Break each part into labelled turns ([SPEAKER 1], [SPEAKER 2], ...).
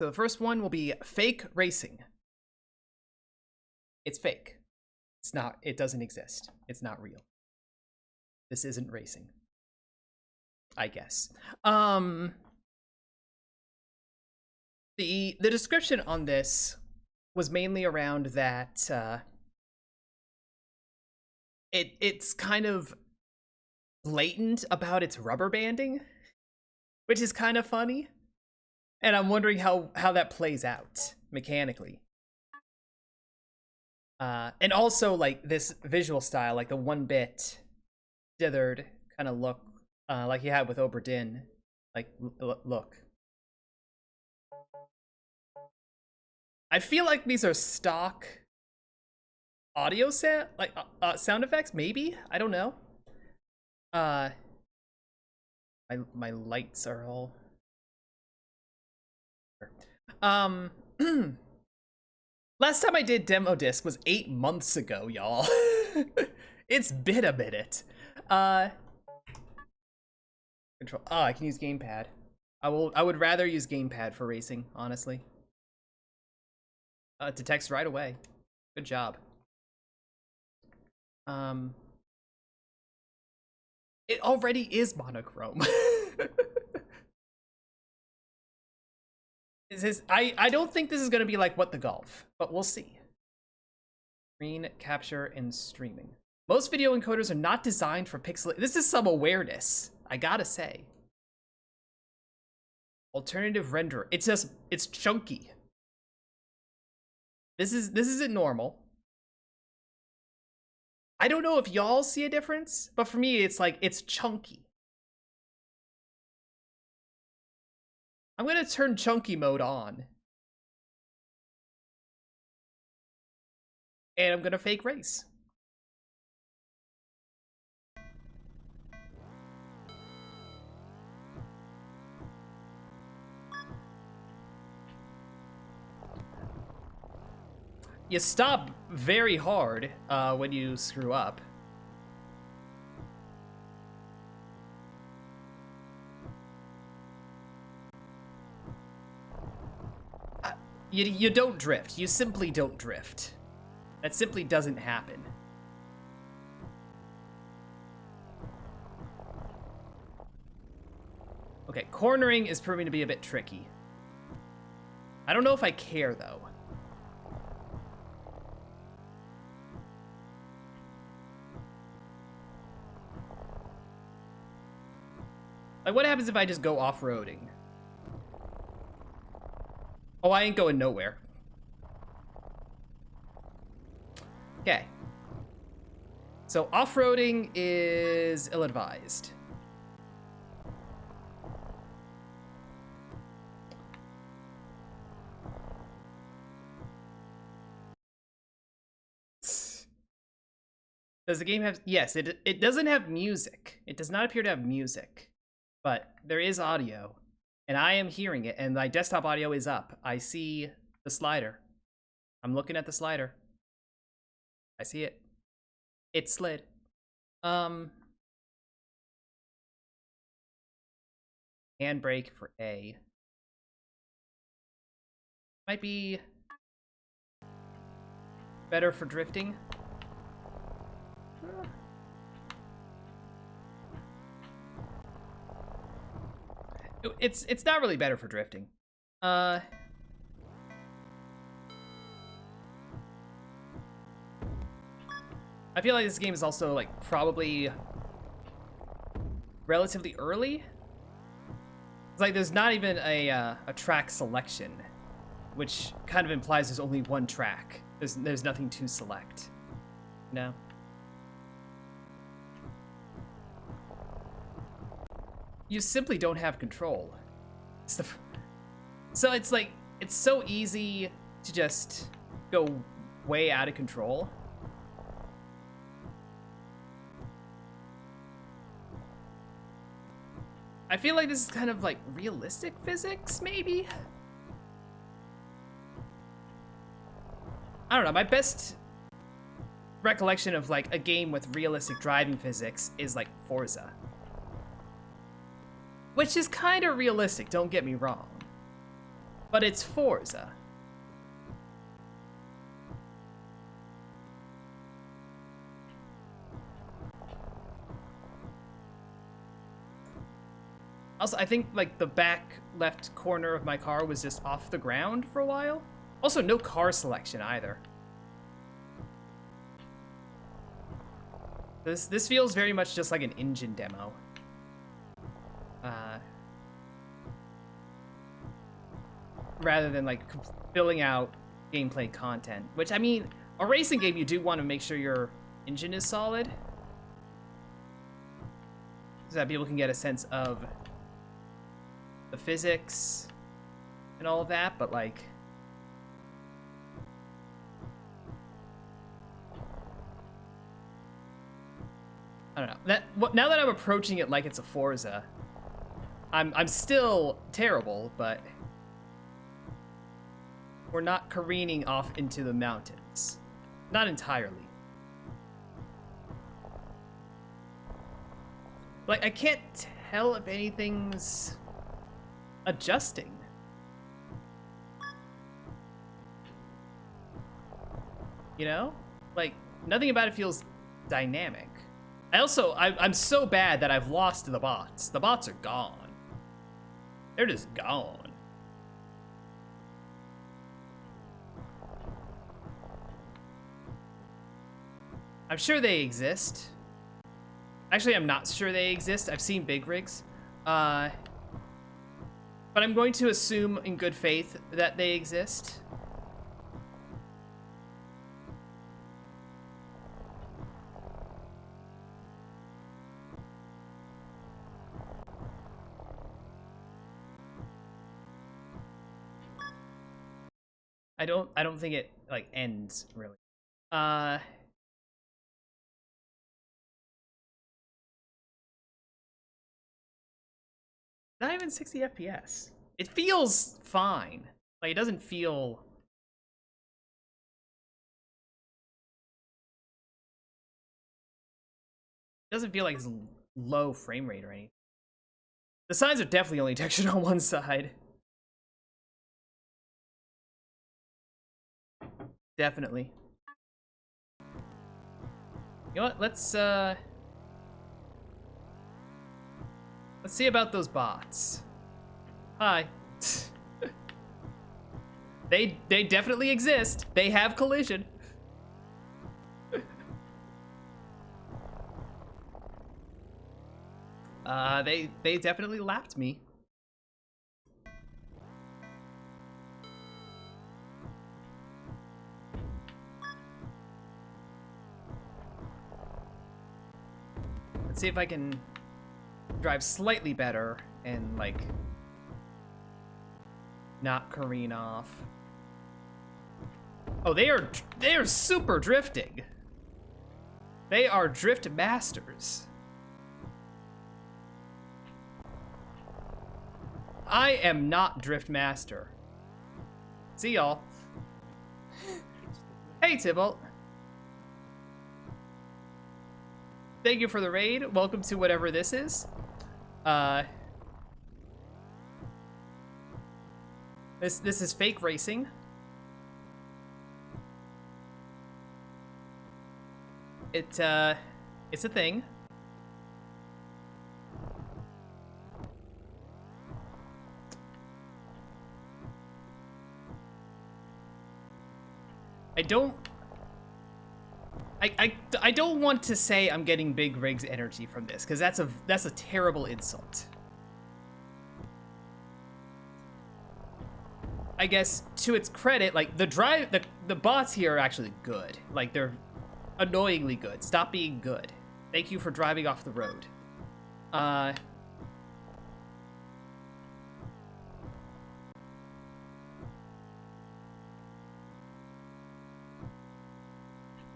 [SPEAKER 1] So the first one will be fake racing. It's fake. It's not, it doesn't exist. It's not real. This isn't racing. I guess. The description on this was mainly around that it's kind of blatant about its rubber banding, which is kind of funny. And I'm wondering how that plays out mechanically. And also, like, this visual style, like the one-bit dithered kind of look, like you had with Oberdin. Like, look. I feel like these are stock audio sound effects, maybe? I don't know. My lights are all... Last time I did demo disc was 8 months ago, y'all. It's been a minute. Control. Oh, I can use gamepad. I would rather use gamepad for racing, honestly. It detects right away. Good job. It already is monochrome. I don't think this is gonna be like What the Golf, but we'll see. Screen capture and streaming. Most video encoders are not designed for pixel. This is some awareness, I gotta say. Alternative renderer. It's chunky. This isn't normal. I don't know if y'all see a difference, but for me, it's like, it's chunky. I'm gonna turn chunky mode on. And I'm gonna fake race. You stop very hard when you screw up. You don't drift. You simply don't drift. That simply doesn't happen. Okay, cornering is proving to be a bit tricky. I don't know if I care, though. Like, what happens if I just go off-roading? Oh, I ain't going nowhere. Okay. So, off-roading is ill-advised. Does the game have... Yes, it doesn't have music. It does not appear to have music. But there is audio. And I am hearing it, and my desktop audio is up. I see the slider. I'm looking at the slider. I see it. It slid. Handbrake for A. Might be better for drifting. It's not really better for drifting. I feel like this game is also, like, probably relatively early. It's like there's not even a track selection, which kind of implies there's only one track. There's nothing to select. No. You simply don't have control. So it's like, it's so easy to just go way out of control. I feel like this is kind of like realistic physics, maybe? I don't know, my best recollection of like a game with realistic driving physics is like Forza. Which is kind of realistic, don't get me wrong. But it's Forza. Also, I think, like, the back left corner of my car was just off the ground for a while. Also, no car selection either. This feels very much just like an engine demo. Rather than, like, filling out gameplay content. Which, I mean, a racing game, you do want to make sure your engine is solid. So that people can get a sense of the physics and all of that, but, like... I don't know. Now that I'm approaching it like it's a Forza, I'm still terrible, but we're not careening off into the mountains. Not entirely. Like, I can't tell if anything's adjusting. You know? Like, nothing about it feels dynamic. I'm so bad that I've lost the bots. The bots are gone. They're just gone. I'm sure they exist. Actually, I'm not sure they exist. I've seen big rigs. But I'm going to assume in good faith that they exist. I don't think it, like, ends, really. Not even 60 FPS. It feels fine. Like, it doesn't feel... It doesn't feel like it's low frame rate or anything. The signs are definitely only textured on one side. Definitely. You know what? Let's see about those bots. Hi. They definitely exist. They have collision. They definitely lapped me. Let's see if I can drive slightly better and, like, not careen off. Oh, they are super drifting. They are drift masters. I am not drift master. See y'all. Hey, Tybalt. Thank you for the raid. Welcome to whatever this is. This is fake racing. It's a thing. I don't want to say I'm getting big rigs energy from this, because that's a terrible insult. I guess to its credit, like, the bots here are actually good. Like, they're annoyingly good. Stop being good. Thank you for driving off the road.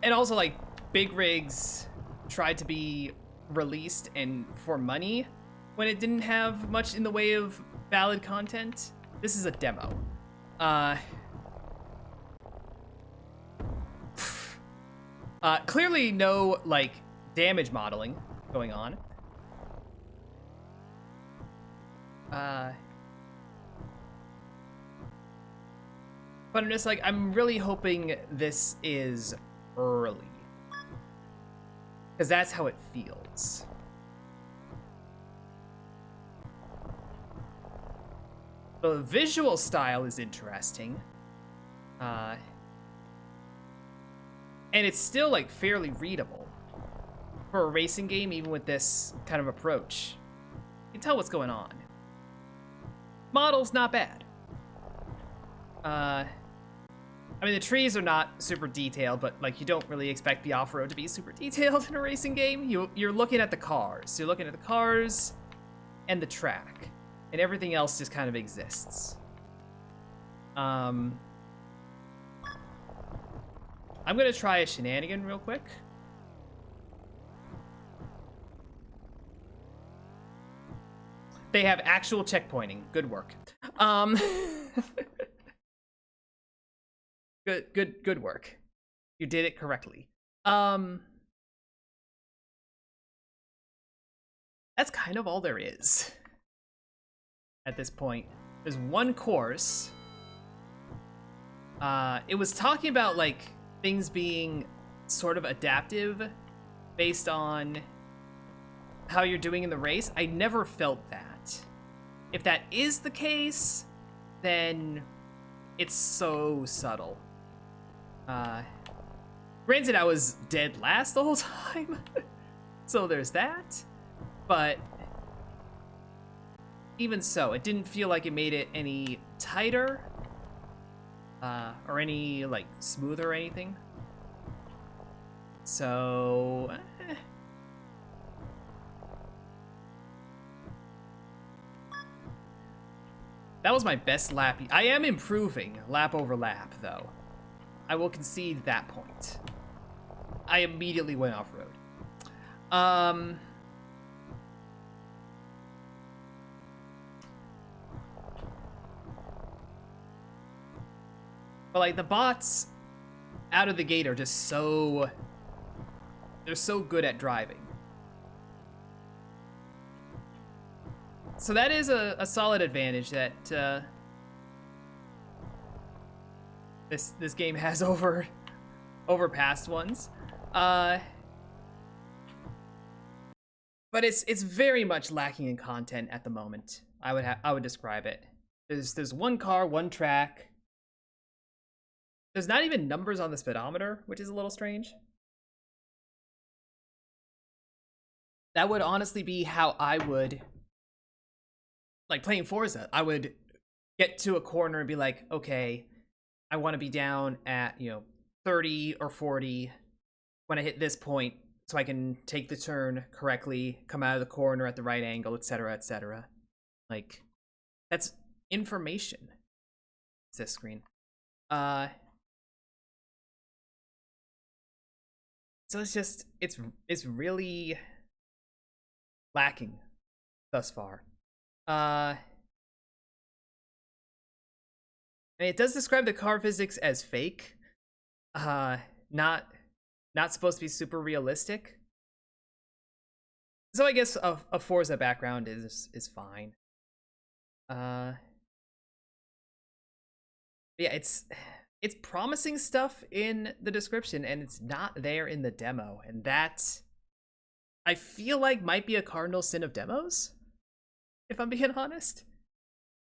[SPEAKER 1] And also, like, big rigs tried to be released and for money when it didn't have much in the way of valid content. This is a demo. Clearly no, like, damage modeling going on. But I'm just like, I'm really hoping this is early. Because that's how it feels. The visual style is interesting. And it's still, like, fairly readable. For a racing game, even with this kind of approach. You can tell what's going on. Model's not bad. I mean, the trees are not super detailed, but, like, you don't really expect the off-road to be super detailed in a racing game. You're looking at the cars. So you're looking at the cars and the track. And everything else just kind of exists. I'm gonna try a shenanigan real quick. They have actual checkpointing. Good work. Good work. You did it correctly. That's kind of all there is at this point. There's one course. It was talking about, like, things being sort of adaptive based on how you're doing in the race. I never felt that. If that is the case, then it's so subtle. Granted, I was dead last the whole time, so there's that. But even so, it didn't feel like it made it any tighter, or any, like, smoother or anything. So, that was my best lap. I am improving lap over lap, though. I will concede that point. I immediately went off-road. But, like, the bots out of the gate are just so... They're so good at driving. So that is a solid advantage that this game has over past ones. But it's very much lacking in content at the moment. I would describe it. There's one car, one track. There's not even numbers on the speedometer, which is a little strange. That would honestly be how I would, like, playing Forza. I would get to a corner and be like, okay, I want to be down at, 30 or 40 when I hit this point so I can take the turn correctly, come out of the corner at the right angle, etc., etc. Like, that's information. It's this screen. So it's really lacking thus far. And it does describe the car physics as fake. Not supposed to be super realistic. So I guess a Forza background is fine. Yeah, it's promising stuff in the description, and it's not there in the demo, and that I feel like might be a cardinal sin of demos, if I'm being honest.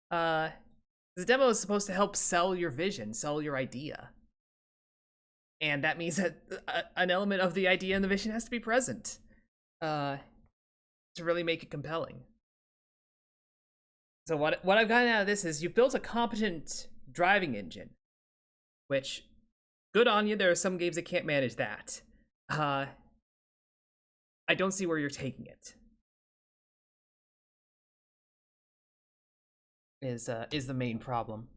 [SPEAKER 1] The demo is supposed to help sell your vision, sell your idea. And that means that an element of the idea and the vision has to be present to really make it compelling. So what I've gotten out of this is you've built a competent driving engine, which, good on you. There are some games that can't manage that. I don't see where you're taking it. Is the main problem.